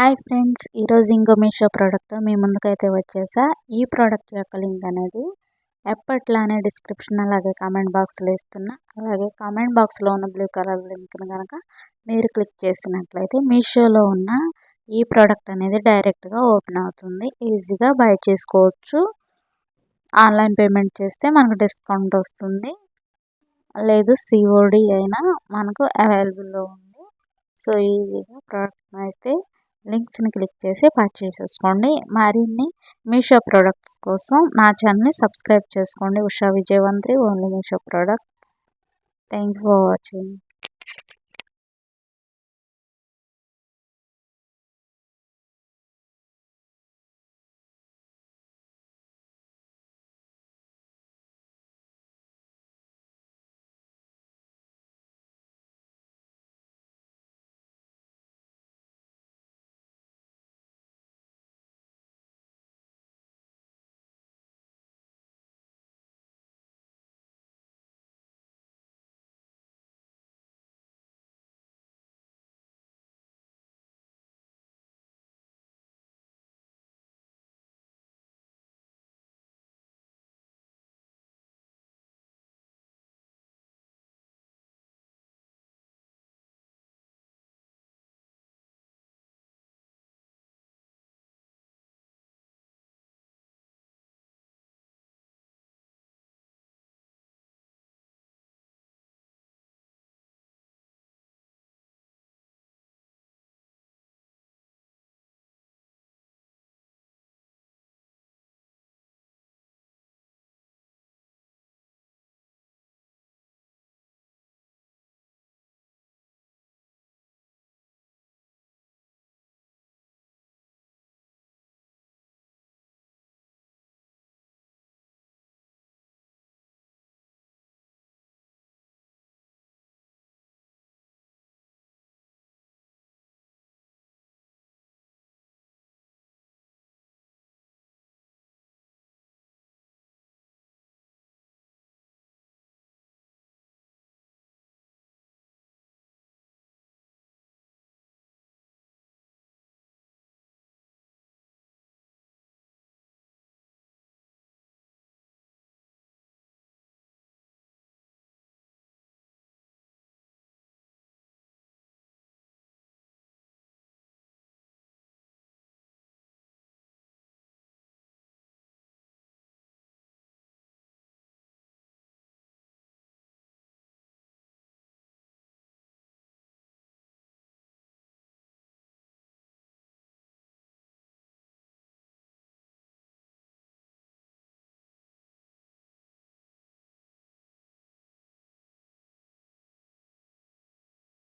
Hi friends, ఈరోజు ఇంకో మీషో ప్రోడక్ట్తో మీ ముందుకైతే వచ్చేసా. ఈ ప్రోడక్ట్ యొక్క లింక్ అనేది ఎప్పట్లానే డిస్క్రిప్షన్ అలాగే కామెంట్ బాక్స్లో ఇస్తున్నా. అలాగే కామెంట్ బాక్స్లో ఉన్న బ్లూ కలర్ లింక్ని కనుక మీరు క్లిక్ చేసినట్లయితే మీషోలో ఉన్న ఈ ప్రోడక్ట్ అనేది డైరెక్ట్గా ఓపెన్ అవుతుంది. ఈజీగా బై చేసుకోవచ్చు. ఆన్లైన్ పేమెంట్ చేస్తే మనకు డిస్కౌంట్ వస్తుంది, లేదు సిఓడి అయినా మనకు అవైలబుల్లో ఉంది. సో ఈజీగా ప్రోడక్ట్ని అయితే లింక్స్ని క్లిక్ చేసి పర్చేస్ చేసుకోండి. మరిన్ని మీషో ప్రోడక్ట్స్ కోసం నా ఛానల్ని సబ్స్క్రైబ్ చేసుకోండి. ఉషా విజయవంత్రి, only Meesho product. Thank you for watching.